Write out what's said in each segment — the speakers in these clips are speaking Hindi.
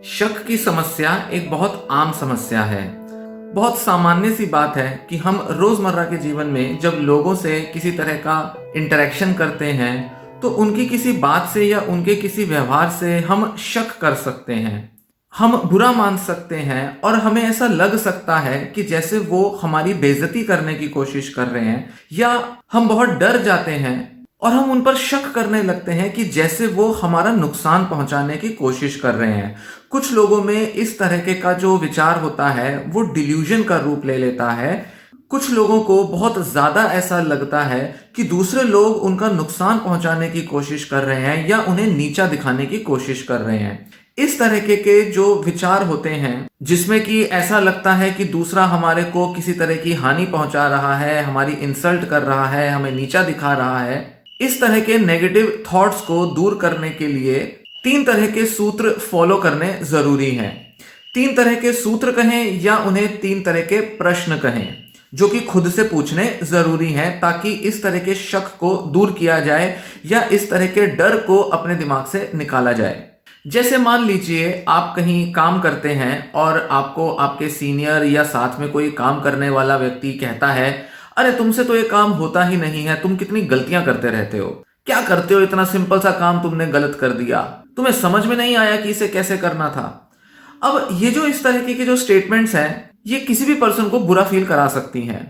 शक की समस्या एक बहुत आम समस्या है। बहुत सामान्य सी बात है कि हम रोजमर्रा के जीवन में जब लोगों से किसी तरह का इंटरेक्शन करते हैं तो उनकी किसी बात से या उनके किसी व्यवहार से हम शक कर सकते हैं। हम बुरा मान सकते हैं और हमें ऐसा लग सकता है कि जैसे वो हमारी बेइज्जती करने की कोशिश कर रहे हैं, या हम बहुत डर जाते हैं और हम उन पर शक करने लगते हैं कि जैसे वो हमारा नुकसान पहुंचाने की कोशिश कर रहे हैं। कुछ लोगों में इस तरह का जो विचार होता है वो डिल्यूजन का रूप ले लेता है। कुछ लोगों को बहुत ज्यादा ऐसा लगता है कि दूसरे लोग उनका नुकसान पहुंचाने की कोशिश कर रहे हैं या उन्हें नीचा दिखाने की कोशिश कर रहे हैं। इस तरह के जो विचार होते हैं जिसमें कि ऐसा लगता है कि दूसरा हमारे को किसी तरह की हानि पहुंचा रहा है, हमारी इंसल्ट कर रहा है, हमें नीचा दिखा रहा है, इस तरह के नेगेटिव थॉट्स को दूर करने के लिए 3 तरह के सूत्र फॉलो करने जरूरी हैं। 3 तरह के सूत्र कहें या उन्हें 3 तरह के प्रश्न कहें जो कि खुद से पूछने जरूरी हैं, ताकि इस तरह के शक को दूर किया जाए या इस तरह के डर को अपने दिमाग से निकाला जाए। जैसे मान लीजिए आप कहीं काम करते हैं और आपको आपके सीनियर या साथ में कोई काम करने वाला व्यक्ति कहता है, अरे तुमसे तो ये काम होता ही नहीं है, तुम कितनी गलतियां करते रहते हो, क्या करते हो, इतना सिंपल सा काम तुमने गलत कर दिया, तुम्हें समझ में नहीं आया कि इसे कैसे करना था। अब ये जो इस तरह के जो स्टेटमेंट्स हैं ये किसी भी पर्सन को बुरा फील करा सकती हैं।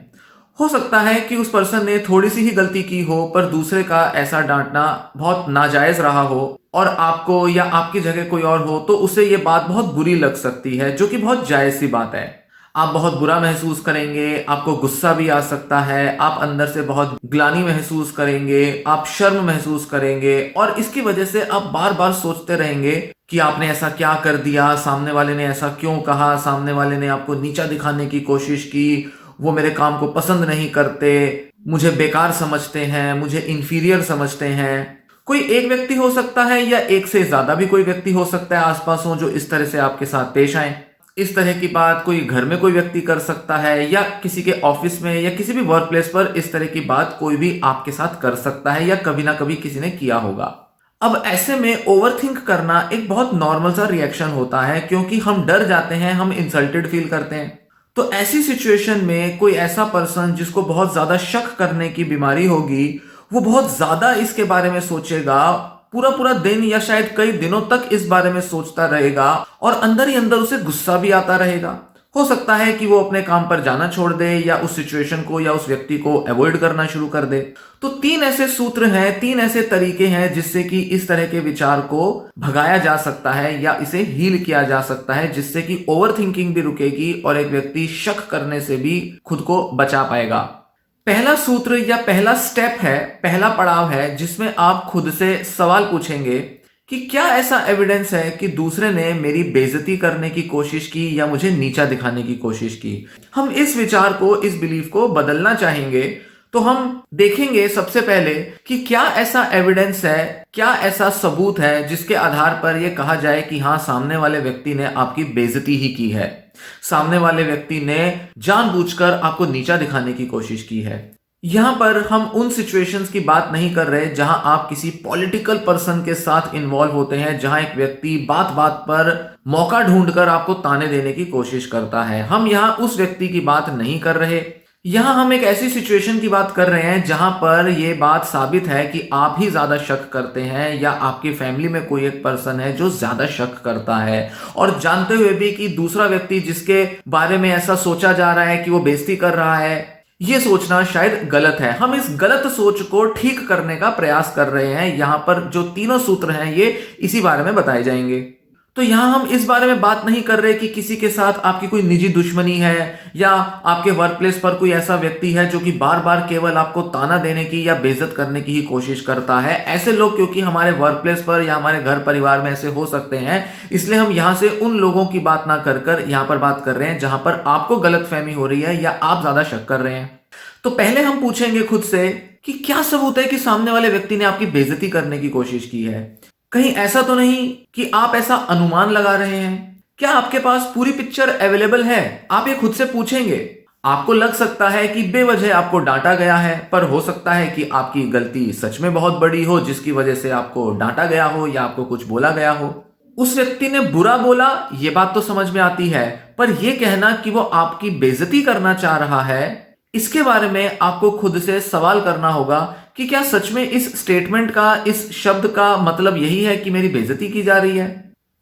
हो सकता है कि उस पर्सन ने थोड़ी सी ही गलती की हो पर दूसरे का ऐसा डांटना बहुत नाजायज रहा हो और आपको या आपकी जगह कोई और हो तो उसे ये बात बहुत बुरी लग सकती है, जो कि बहुत जायज सी बात है। आप बहुत बुरा महसूस करेंगे, आपको गुस्सा भी आ सकता है, आप अंदर से बहुत ग्लानि महसूस करेंगे, आप शर्म महसूस करेंगे और इसकी वजह से आप बार बार सोचते रहेंगे कि आपने ऐसा क्या कर दिया, सामने वाले ने ऐसा क्यों कहा, सामने वाले ने आपको नीचा दिखाने की कोशिश की, वो मेरे काम को पसंद नहीं करते, मुझे बेकार समझते हैं, मुझे इंफीरियर समझते हैं। कोई एक व्यक्ति हो सकता है या एक से ज्यादा भी कोई व्यक्ति हो सकता है आसपास हो जो इस तरह से आपके साथ पेश आए। इस तरह की बात कोई घर में कोई व्यक्ति कर सकता है या किसी के ऑफिस में या किसी भी वर्क प्लेस पर इस तरह की बात कोई भी आपके साथ कर सकता है या कभी ना कभी किसी ने किया होगा। अब ऐसे में ओवरथिंक करना एक बहुत नॉर्मल सा रिएक्शन होता है, क्योंकि हम डर जाते हैं, हम इंसल्टेड फील करते हैं। तो ऐसी सिचुएशन में कोई ऐसा पर्सन जिसको बहुत ज्यादा शक करने की बीमारी होगी वो बहुत ज्यादा इसके बारे में सोचेगा, पूरा पूरा दिन या शायद कई दिनों तक इस बारे में सोचता रहेगा और अंदर ही अंदर उसे गुस्सा भी आता रहेगा। हो सकता है कि वो अपने काम पर जाना छोड़ दे या उस सिचुएशन को या उस व्यक्ति को अवॉइड करना शुरू कर दे। तो 3 ऐसे सूत्र हैं, 3 ऐसे तरीके हैं जिससे कि इस तरह के विचार को भगाया जा सकता है या इसे हील किया जा सकता है, जिससे कि ओवर थिंकिंग भी रुकेगी और एक व्यक्ति शक करने से भी खुद को बचा पाएगा। पहला सूत्र या पहला स्टेप है, पहला पड़ाव है जिसमें आप खुद से सवाल पूछेंगे कि क्या ऐसा एविडेंस है कि दूसरे ने मेरी बेइज्जती करने की कोशिश की या मुझे नीचा दिखाने की कोशिश की। हम इस विचार को, इस बिलीफ को बदलना चाहेंगे तो हम देखेंगे सबसे पहले कि क्या ऐसा एविडेंस है, क्या ऐसा सबूत है जिसके आधार पर यह कहा जाए कि हाँ, सामने वाले व्यक्ति ने आपकी बेइज्जती ही की है, सामने वाले व्यक्ति ने जानबूझकर आपको नीचा दिखाने की कोशिश की है। यहां पर हम उन सिचुएशंस की बात नहीं कर रहे जहां आप किसी पॉलिटिकल पर्सन के साथ इन्वॉल्व होते हैं, जहां एक व्यक्ति बात बात पर मौका ढूंढकर आपको ताने देने की कोशिश करता है। हम यहां उस व्यक्ति की बात नहीं कर रहे। यहां हम एक ऐसी सिचुएशन की बात कर रहे हैं जहां पर यह बात साबित है कि आप ही ज्यादा शक करते हैं या आपकी फैमिली में कोई एक पर्सन है जो ज्यादा शक करता है, और जानते हुए भी कि दूसरा व्यक्ति जिसके बारे में ऐसा सोचा जा रहा है कि वो बेइज्जती कर रहा है, ये सोचना शायद गलत है। हम इस गलत सोच को ठीक करने का प्रयास कर रहे हैं। यहां पर जो 3 सूत्र हैं ये इसी बारे में बताए जाएंगे। तो यहां हम इस बारे में बात नहीं कर रहे कि किसी के साथ आपकी कोई निजी दुश्मनी है या आपके वर्क प्लेस पर कोई ऐसा व्यक्ति है जो कि बार बार केवल आपको ताना देने की या बेइज्जत करने की ही कोशिश करता है। ऐसे लोग क्योंकि हमारे वर्क प्लेस पर या हमारे घर परिवार में ऐसे हो सकते हैं, इसलिए हम यहां से उन लोगों की बात ना कर यहां पर बात कर रहे हैं जहां पर आपको गलतफहमी हो रही है या आप ज्यादा शक कर रहे हैं। तो पहले हम पूछेंगे खुद से कि क्या सबूत है कि सामने वाले व्यक्ति ने आपकी बेइज्जती करने की कोशिश की है। कहीं ऐसा तो नहीं कि आप ऐसा अनुमान लगा रहे हैं। क्या आपके पास पूरी पिक्चर अवेलेबल है? आप ये खुद से पूछेंगे। आपको लग सकता है कि बेवजह आपको डांटा गया है, पर हो सकता है कि आपकी गलती सच में बहुत बड़ी हो जिसकी वजह से आपको डांटा गया हो या आपको कुछ बोला गया हो। उस व्यक्ति ने बुरा बोला, ये बात तो समझ में आती है, पर यह कहना कि वो आपकी बेइज्जती करना चाह रहा है, इसके बारे में आपको खुद से सवाल करना होगा कि क्या सच में इस स्टेटमेंट का, इस शब्द का मतलब यही है कि मेरी बेइज्जती की जा रही है।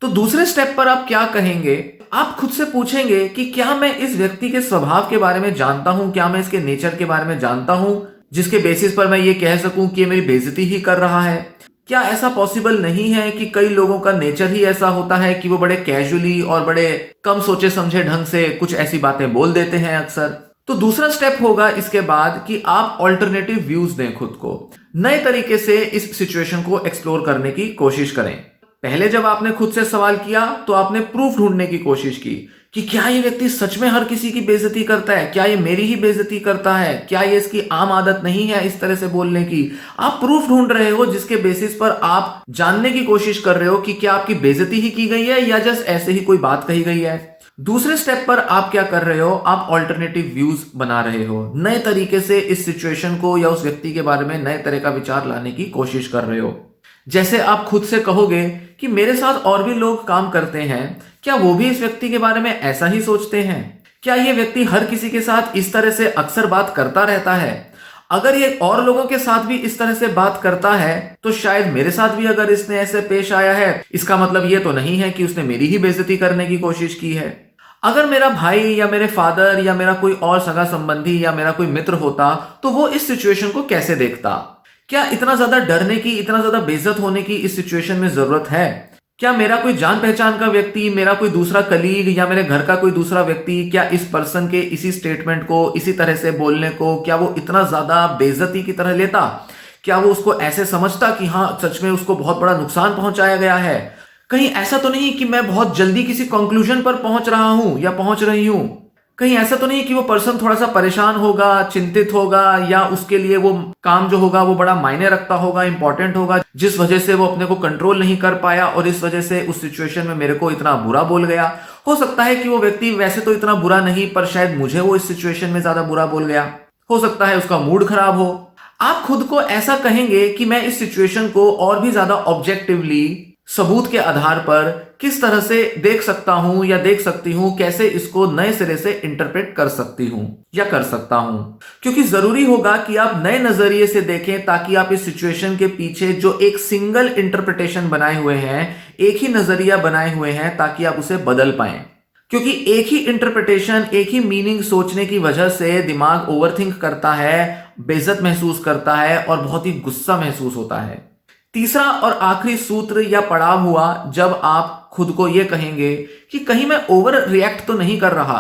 तो दूसरे स्टेप पर आप क्या कहेंगे, आप खुद से पूछेंगे कि क्या मैं इस व्यक्ति के स्वभाव के बारे में जानता हूं, क्या मैं इसके नेचर के बारे में जानता हूं जिसके बेसिस पर मैं ये कह सकूं कि ये मेरी बेइज्जती ही कर रहा है। क्या ऐसा पॉसिबल नहीं है कि कई लोगों का नेचर ही ऐसा होता है कि वो बड़े कैजुअली और बड़े कम सोचे समझे ढंग से कुछ ऐसी बातें बोल देते हैं अक्सर। तो दूसरा स्टेप होगा इसके बाद कि आप ऑल्टरनेटिव व्यूज दें, खुद को नए तरीके से इस सिचुएशन को एक्सप्लोर करने की कोशिश करें। पहले जब आपने खुद से सवाल किया तो आपने प्रूफ ढूंढने की कोशिश की कि क्या ये व्यक्ति सच में हर किसी की बेइज्जती करता है, क्या ये मेरी ही बेइज्जती करता है, क्या ये इसकी आम आदत नहीं है इस तरह से बोलने की। आप प्रूफ ढूंढ रहे हो जिसके बेसिस पर आप जानने की कोशिश कर रहे हो कि क्या आपकी बेइज्जती ही की गई है या जस्ट ऐसे ही कोई बात कही गई है। दूसरे स्टेप पर आप क्या कर रहे हो, आप ऑल्टरनेटिव व्यूज बना रहे हो, नए तरीके से इस सिचुएशन को या उस व्यक्ति के बारे में नए तरह का विचार लाने की कोशिश कर रहे हो। जैसे आप खुद से कहोगे कि मेरे साथ और भी लोग काम करते हैं, क्या वो भी इस व्यक्ति के बारे में ऐसा ही सोचते हैं, क्या ये व्यक्ति हर किसी के साथ इस तरह से अक्सर बात करता रहता है। अगर ये और लोगों के साथ भी इस तरह से बात करता है तो शायद मेरे साथ भी अगर इसने ऐसे पेश आया है, इसका मतलब ये तो नहीं है कि उसने मेरी ही बेइज्जती करने की कोशिश की है। अगर मेरा भाई या मेरे फादर या मेरा कोई और सगा संबंधी या मेरा कोई मित्र होता तो वो इस सिचुएशन को कैसे देखता। क्या इतना ज्यादा डरने की, इतना ज्यादा बेइज्जत होने की इस सिचुएशन में जरूरत है। क्या मेरा कोई जान पहचान का व्यक्ति, मेरा कोई दूसरा कलीग या मेरे घर का कोई दूसरा व्यक्ति, क्या इस पर्सन के इसी स्टेटमेंट को, इसी तरह से बोलने को, क्या वो इतना ज्यादा बेइज्जती की तरह लेता। क्या वो उसको ऐसे समझता कि हाँ सच में उसको बहुत बड़ा नुकसान पहुंचाया गया है। कहीं ऐसा तो नहीं कि मैं बहुत जल्दी किसी कंक्लूजन पर पहुंच रहा हूं या पहुंच रही हूं। कहीं ऐसा तो नहीं कि वो पर्सन थोड़ा सा परेशान होगा, चिंतित होगा, या उसके लिए वो काम जो होगा वो बड़ा मायने रखता होगा, इंपॉर्टेंट होगा, जिस वजह से वो अपने को कंट्रोल नहीं कर पाया और इस वजह से उस सिचुएशन में मेरे को इतना बुरा बोल गया। हो सकता है कि वो व्यक्ति वैसे तो इतना बुरा नहीं, पर शायद मुझे वो इस सिचुएशन में ज्यादा बुरा बोल गया। हो सकता है उसका मूड खराब हो। आप खुद को ऐसा कहेंगे कि मैं इस सिचुएशन को और भी ज्यादा ऑब्जेक्टिवली, सबूत के आधार पर किस तरह से देख सकता हूं या देख सकती हूं, कैसे इसको नए सिरे से इंटरप्रेट कर सकती हूं या कर सकता हूं। क्योंकि जरूरी होगा कि आप नए नजरिए से देखें ताकि आप इस सिचुएशन के पीछे जो एक सिंगल इंटरप्रिटेशन बनाए हुए हैं, एक ही नजरिया बनाए हुए हैं, ताकि आप उसे बदल पाएं। क्योंकि एक ही इंटरप्रिटेशन, एक ही मीनिंग सोचने की वजह से दिमाग ओवरथिंक करता है, बेइज्जत महसूस करता है और बहुत ही गुस्सा महसूस होता है। तीसरा और आखिरी सूत्र या पड़ाव हुआ जब आप खुद को यह कहेंगे कि कहीं मैं ओवर रिएक्ट तो नहीं कर रहा।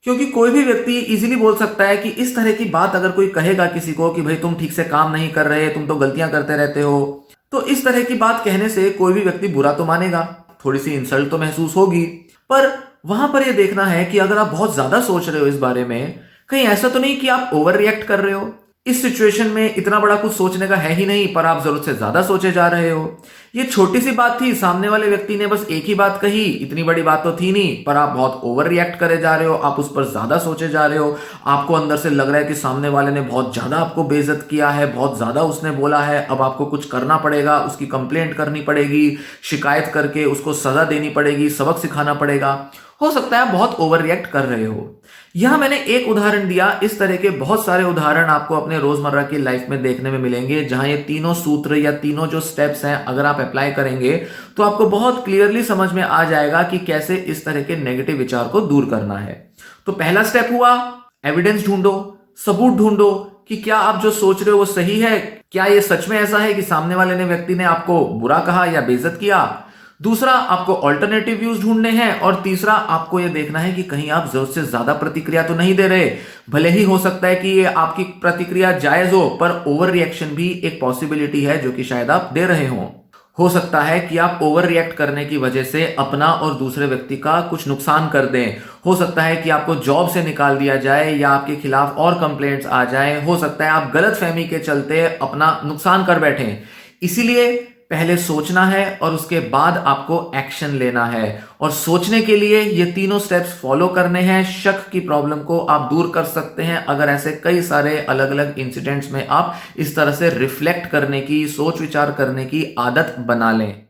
क्योंकि कोई भी व्यक्ति इजीली बोल सकता है कि इस तरह की बात अगर कोई कहेगा किसी को कि भाई तुम ठीक से काम नहीं कर रहे, तुम तो गलतियां करते रहते हो, तो इस तरह की बात कहने से कोई भी व्यक्ति बुरा तो मानेगा, थोड़ी सी इंसल्ट तो महसूस होगी। पर वहां पर यह देखना है कि अगर आप बहुत ज्यादा सोच रहे हो इस बारे में, कहीं ऐसा तो नहीं कि आप ओवर रिएक्ट कर रहे हो। इस सिचुएशन में इतना बड़ा कुछ सोचने का है ही नहीं, पर आप जरूरत से ज्यादा सोचे जा रहे हो। ये छोटी सी बात थी, सामने वाले व्यक्ति ने बस एक ही बात कही, इतनी बड़ी बात तो थी नहीं, पर आप बहुत ओवर रिएक्ट करे जा रहे हो, आप उस पर ज्यादा सोचे जा रहे हो। आपको अंदर से लग रहा है कि सामने वाले ने बहुत ज्यादा आपको बेइज्जत किया है, बहुत ज्यादा उसने बोला है, अब आपको कुछ करना पड़ेगा, उसकी कंप्लेंट करनी पड़ेगी, शिकायत करके उसको सजा देनी पड़ेगी, सबक सिखाना पड़ेगा। हो सकता है बहुत ओवर रिएक्ट कर रहे हो। यहां मैंने एक उदाहरण दिया, इस तरह के बहुत सारे उदाहरण आपको अपने रोजमर्रा की लाइफ में देखने में मिलेंगे, जहां ये तीनों सूत्र या तीनों जो स्टेप्स हैं अगर आप अप्लाई करेंगे तो आपको बहुत क्लियरली समझ में आ जाएगा कि कैसे इस तरह के नेगेटिव विचार को दूर करना है। तो पहला स्टेप हुआ एविडेंस ढूंढो, सबूत ढूंढो कि क्या आप जो सोच रहे हो वो सही है, क्या ये सच में ऐसा है कि सामने वाले ने व्यक्ति ने आपको बुरा कहा या बेइज्जत किया। दूसरा, आपको ऑल्टरनेटिव व्यूज ढूंढने हैं, और तीसरा आपको यह देखना है कि कहीं आप जरूरत से ज्यादा प्रतिक्रिया तो नहीं दे रहे। भले ही हो सकता है कि ये आपकी प्रतिक्रिया जायज हो, पर ओवर रिएक्शन भी एक पॉसिबिलिटी है जो कि शायद आप दे रहे हो सकता है कि आप ओवर रिएक्ट करने की वजह से अपना और दूसरे व्यक्ति का कुछ नुकसान कर दें। हो सकता है कि आपको जॉब से निकाल दिया जाए या आपके खिलाफ और कंप्लेंट्स आ जाएं। हो सकता है आप गलतफहमी के चलते अपना नुकसान कर बैठें। इसीलिए पहले सोचना है और उसके बाद आपको एक्शन लेना है, और सोचने के लिए ये तीनों स्टेप्स फॉलो करने हैं। शक की प्रॉब्लम को आप दूर कर सकते हैं अगर ऐसे कई सारे अलग अलग इंसिडेंट्स में आप इस तरह से रिफ्लेक्ट करने की, सोच विचार करने की आदत बना लें।